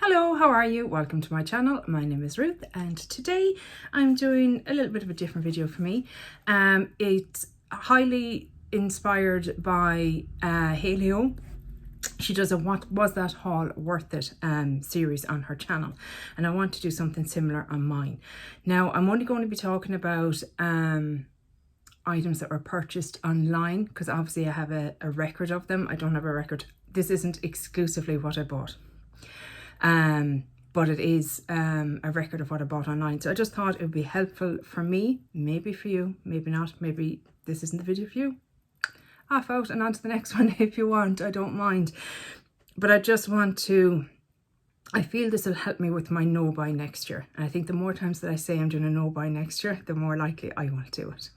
Hello, how are you? Welcome to my channel. My name is Ruth and today I'm doing a little bit of a different video for me. It's highly inspired by Haley. She does a What Was That Haul Worth It series on her channel, and I want to do something similar on mine. Now I'm only going to be talking about items that were purchased online, because obviously I have a record of them. I don't have a record. This isn't exclusively what I bought. But it is a record of what I bought online. So I just thought it would be helpful for me, maybe for you, maybe not, maybe this isn't the video for you. Off out and on to the next one if you want, I don't mind. But I just want to, I feel this will help me with my no buy next year. And I think the more times that I say I'm doing a no buy next year, the more likely I will do it.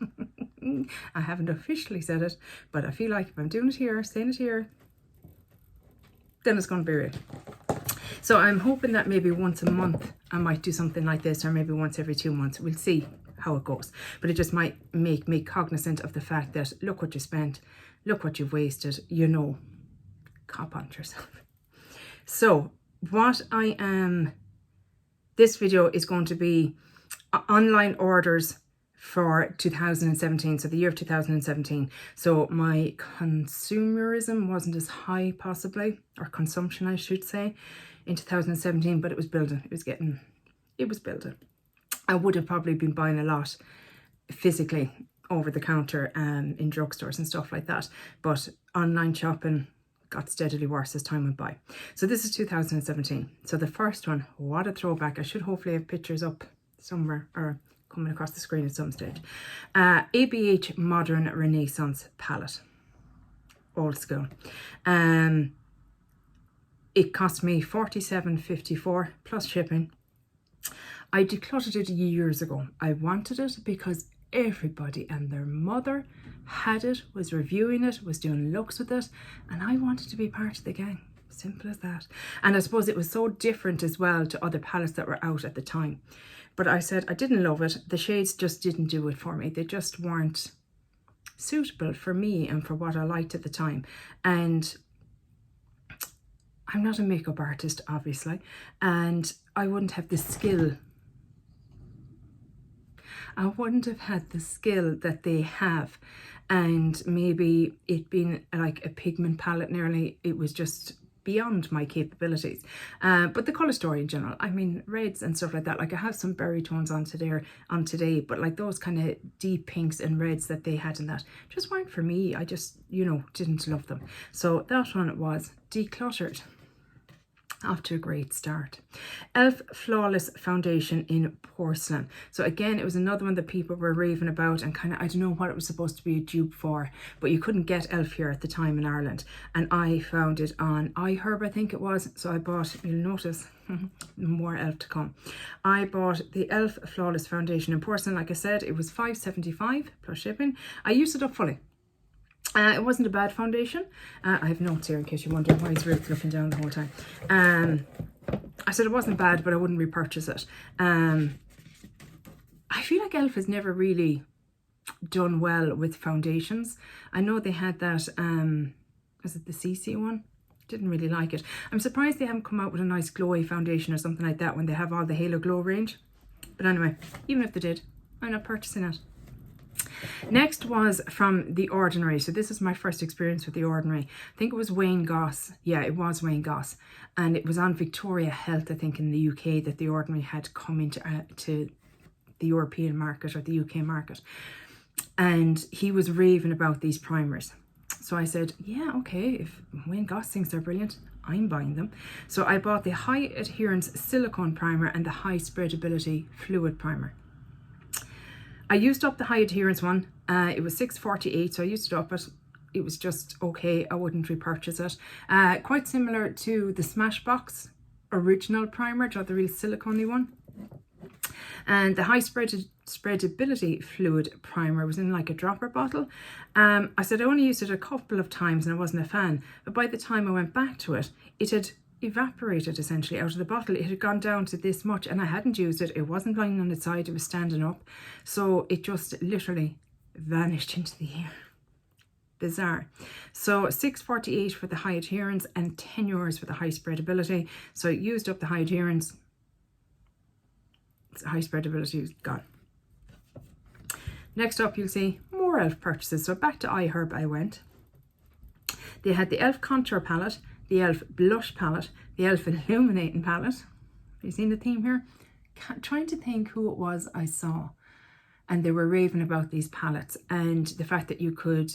I haven't officially said it, but I feel like if I'm doing it here, saying it here, then it's going to be real. So I'm hoping that maybe once a month I might do something like this, or maybe once every 2 months. We'll see how it goes. But it just might make me cognizant of the fact that look what you spent, look what you've wasted, you know, cop on to yourself. So what I am, this video is going to be online orders for 2017, so the year of 2017. So my consumerism wasn't as high possibly, or consumption I should say, in 2017, but it was building. It was building. I would have probably been buying a lot physically over the counter in drugstores and stuff like that, but online shopping got steadily worse as time went by. So this is 2017. So the first one, what a throwback. I should hopefully have pictures up somewhere or coming across the screen at some stage. ABH Modern Renaissance palette, old school. It cost me $47.54 plus shipping. I decluttered it years ago. I wanted it because everybody and their mother had it, was reviewing it, was doing looks with it, and I wanted to be part of the gang. Simple as that. And I suppose it was so different as well to other palettes that were out at the time. But I said I didn't love it. The shades just didn't do it for me. They just weren't suitable for me and for what I liked at the time. And I'm not a makeup artist, obviously, and I wouldn't have the skill. I wouldn't have had the skill that they have. And maybe it being like a pigment palette nearly, it was just beyond my capabilities. But the colour story in general, I mean, reds and stuff like that, like I have some berry tones on today, but like those kind of deep pinks and reds that they had in that just weren't for me. I just, you know, didn't love them. So that one was decluttered. Off to a great start. e.l.f. Flawless Foundation in Porcelain. So again, it was another one that people were raving about, and kind of, I don't know what it was supposed to be a dupe for, but you couldn't get e.l.f. here at the time in Ireland, and I found it on iHerb, I think it was. So I bought, you'll notice more e.l.f. to come. I bought the e.l.f. Flawless Foundation in Porcelain. Like I said, it was $5.75 plus shipping. I used it up fully. It wasn't a bad foundation. I have notes here in case you're wondering why is Ruth looking down the whole time. I said it wasn't bad, but I wouldn't repurchase it. I feel like e.l.f. has never really done well with foundations. I know they had that, was it the CC one? Didn't really like it. I'm surprised they haven't come out with a nice glowy foundation or something like that when they have all the Halo Glow range. But anyway, even if they did, I'm not purchasing it. Next was from The Ordinary. So this is my first experience with The Ordinary. I think it was Wayne Goss. Yeah, it was Wayne Goss. And it was on Victoria Health, I think, in the UK, that The Ordinary had come into to the European market or the UK market. And he was raving about these primers. So I said, yeah, okay, if Wayne Goss thinks they're brilliant, I'm buying them. So I bought the High Adherence Silicone Primer and the High Spreadability Fluid Primer. I used up the high adherence one. It was $6.48, so I used it up, but it was just okay. I wouldn't repurchase it. Quite similar to the Smashbox original primer, the real silicone-y one. And the high spreadability fluid primer was in like a dropper bottle. I said I only used it a couple of times and I wasn't a fan, but by the time I went back to it, it had evaporated essentially out of the bottle. It had gone down to this much and I hadn't used it. It wasn't lying on its side, it was standing up. So it just literally vanished into the air. Bizarre. So 6.48 for the high adherence and €10 for the high spreadability. So it used up the high adherence. High spreadability is gone. Next up, you'll see more e.l.f. purchases. So back to iHerb I went. They had the e.l.f. contour palette, the e.l.f. blush palette, the e.l.f. illuminating palette. Have you seen the theme here? Trying to think who it was I saw. And they were raving about these palettes and the fact that you could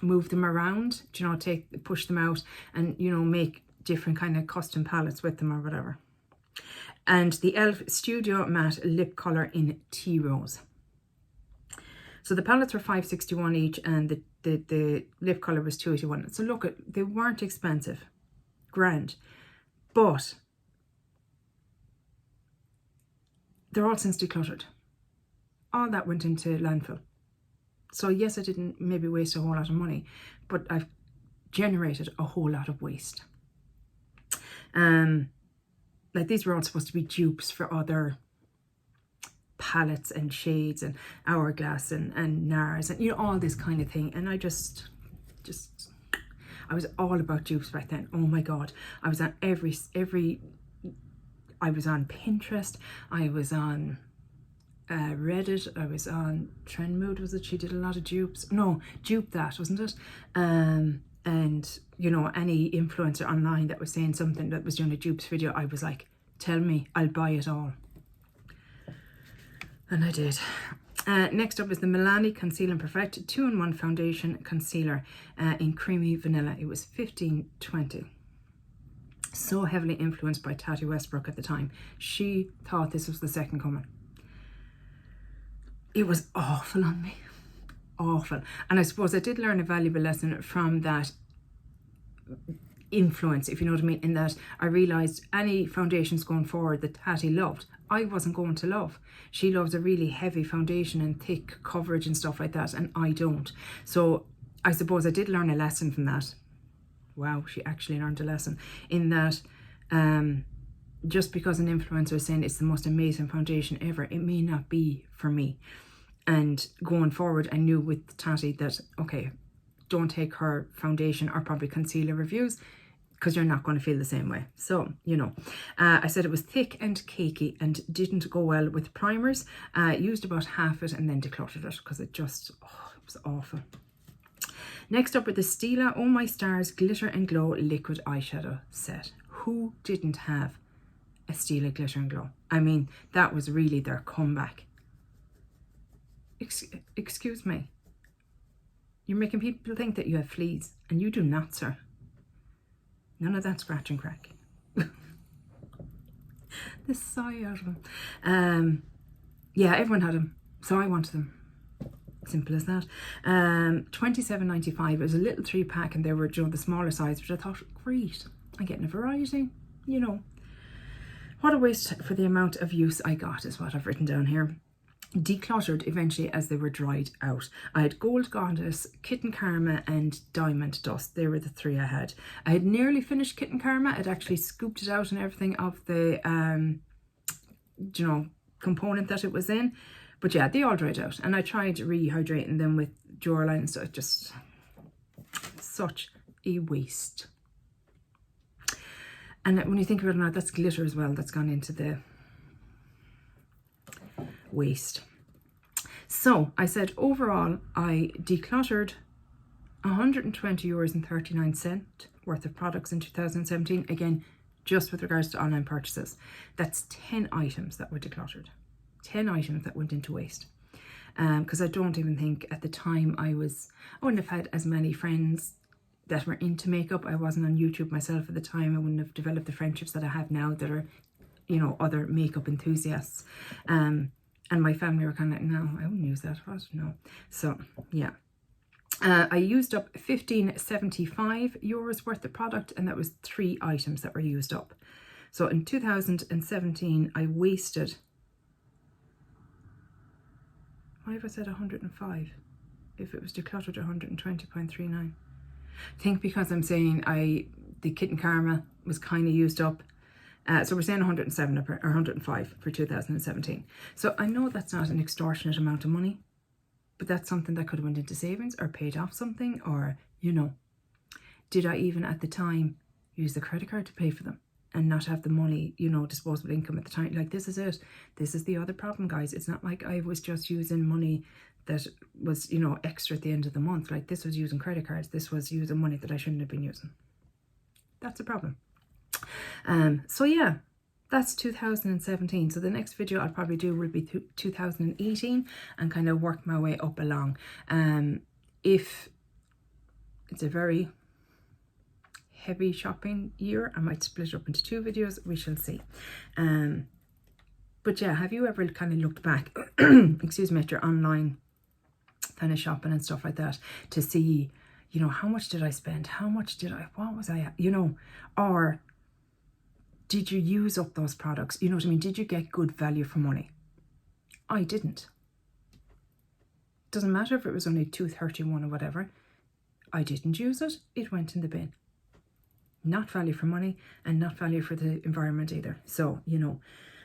move them around, you know, push them out and, you know, make different kind of custom palettes with them or whatever. And the e.l.f. Studio Matte Lip Colour in Tea Rose. So the palettes were $5.61 each and the lip colour was $2.81. So look, they weren't expensive. Grand. But they're all since decluttered. All that went into landfill. So yes, I didn't maybe waste a whole lot of money, but I've generated a whole lot of waste. Like these were all supposed to be dupes for other palettes and shades and Hourglass and NARS and, you know, all this kind of thing. And I just I was all about dupes back then. Oh my God. I was on I was on Pinterest. I was on Reddit. I was on Trendmood. Was it? She did a lot of dupes. No, Dupe That, wasn't it? And, you know, any influencer online that was saying something that was doing a dupes video, I was like, tell me, I'll buy it all. And I did. Next up is the Milani Conceal and Perfect 2-in-1 Foundation Concealer in Creamy Vanilla. It was $15.20. So heavily influenced by Tati Westbrook at the time. She thought this was the second coming. It was awful on me. Awful. And I suppose I did learn a valuable lesson from that influence, if you know what I mean, in that I realised any foundations going forward that Tati loved, I wasn't going to love. She loves a really heavy foundation and thick coverage and stuff like that, and I don't. So I suppose I did learn a lesson from that. Wow, she actually learned a lesson in that just because an influencer is saying it's the most amazing foundation ever, it may not be for me. And going forward, I knew with Tati that, okay, don't take her foundation or probably concealer reviews because you're not going to feel the same way. So, you know, I said it was thick and cakey and didn't go well with primers. Used about half it and then decluttered it because it just, it was awful. Next up with the Stila Oh My Stars Glitter and Glow Liquid Eyeshadow Set. Who didn't have a Stila Glitter and Glow? I mean, that was really their comeback. Excuse me. You're making people think that you have fleas, and you do not, sir. None of that scratch and crack. The sigh out of them. Yeah, everyone had them, so I wanted them. Simple as that. $27.95. It was a little 3-pack, and they were, you know, the smaller size, which I thought, great. I'm getting a variety, you know. What a waste for the amount of use I got is what I've written down here. Decluttered eventually as they were dried out. I had Gold Goddess, Kitten Karma and Diamond Dust. They were the three I had. I had nearly finished Kitten Karma. I'd actually scooped it out and everything of the you know, component that it was in. But yeah, they all dried out. And I tried rehydrating them with Duraline and stuff. Just such a waste. And when you think about it now, that's glitter as well that's gone into the waste. So I said overall I decluttered €120.39 worth of products in 2017, again just with regards to online purchases. That's 10 items that were decluttered, 10 items that went into waste, because I don't even think at the time I wouldn't have had as many friends that were into makeup. I wasn't on YouTube myself at the time. I wouldn't have developed the friendships that I have now that are, you know, other makeup enthusiasts. And my family were kind of like, no, I wouldn't use that. What? No. So, yeah. I used up €15.75 worth of product, and that was 3 items that were used up. So in 2017, I wasted, why have I said 105? If it was decluttered, 120.39. I think because I'm saying the Kitten Karma was kind of used up. So we're saying 107 or 105 for 2017. So I know that's not an extortionate amount of money, but that's something that could have went into savings or paid off something, or, you know, did I even at the time use the credit card to pay for them and not have the money, you know, disposable income at the time? Like, this is it. This is the other problem, guys. It's not like I was just using money that was, you know, extra at the end of the month. Like, this was using credit cards. This was using money that I shouldn't have been using. That's a problem. So yeah, that's 2017. So the next video I'll probably do will be 2018 and kind of work my way up along. If it's a very heavy shopping year, I might split it up into 2 videos. We shall see. But yeah, have you ever kind of looked back, excuse me, at your online kind of shopping and stuff like that to see, you know, how much did I spend? How much did I, what was I, you know, or did you use up those products? You know what I mean? Did you get good value for money? I didn't. Doesn't matter if it was only $2.31 or whatever. I didn't use it. It went in the bin. Not value for money and not value for the environment either. So, you know,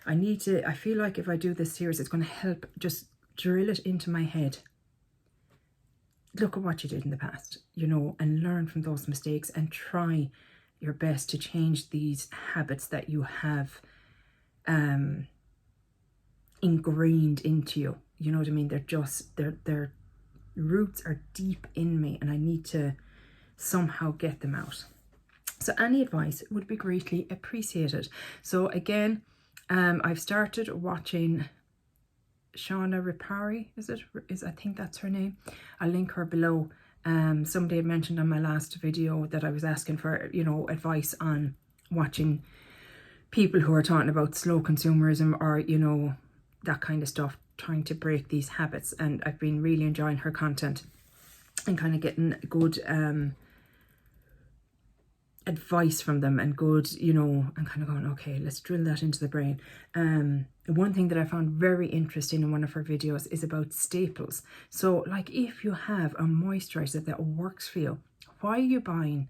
I feel like if I do this series, it's going to help just drill it into my head. Look at what you did in the past, you know, and learn from those mistakes and try your best to change these habits that you have ingrained into you. You know what I mean? They're just, their roots are deep in me and I need to somehow get them out. So any advice would be greatly appreciated. So again, I've started watching Shauna Ripari, I think that's her name. I'll link her below. Somebody had mentioned on my last video that I was asking for, you know, advice on watching people who are talking about slow consumerism or, you know, that kind of stuff, trying to break these habits. And I've been really enjoying her content and kind of getting good advice from them and good, you know, I'm kind of going, okay, let's drill that into the brain. One thing that I found very interesting in one of her videos is about staples. So like, if you have a moisturizer that works for you, why are you buying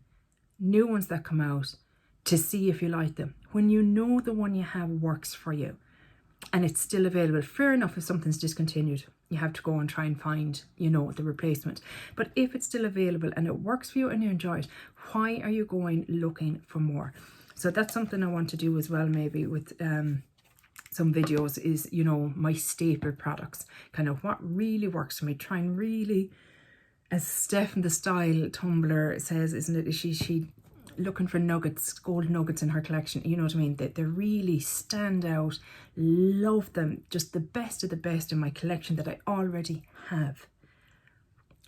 new ones that come out to see if you like them when you know the one you have works for you and it's still available? Fair enough, if something's discontinued, you have to go and try and find, you know, the replacement. But if it's still available and it works for you and you enjoy it, why are you going looking for more? So that's something I want to do as well, maybe with some videos, is, you know, my staple products, kind of what really works for me. Try and really, as Steph in the Style Tumblr says, isn't it, she looking for nuggets, gold nuggets in her collection, you know what I mean? They really stand out. Love them. Just the best of the best in my collection that I already have.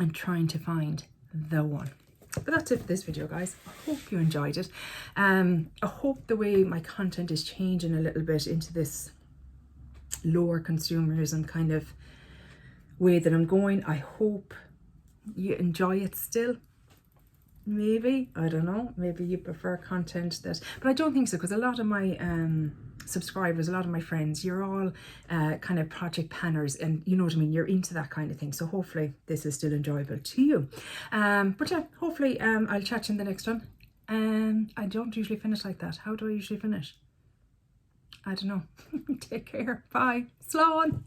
And trying to find the one. But that's it for this video, guys. I hope you enjoyed it. I hope the way my content is changing a little bit into this lower consumerism kind of way that I'm going. I hope you enjoy it still. Maybe, I don't know, maybe you prefer content that, but I don't think so, because a lot of my subscribers, a lot of my friends, you're all kind of project planners, and you know what I mean, you're into that kind of thing. So hopefully this is still enjoyable to you. But yeah, hopefully I'll chat to you in the next one. I don't usually finish like that. How do I usually finish? I don't know. Take care. Bye. Slán.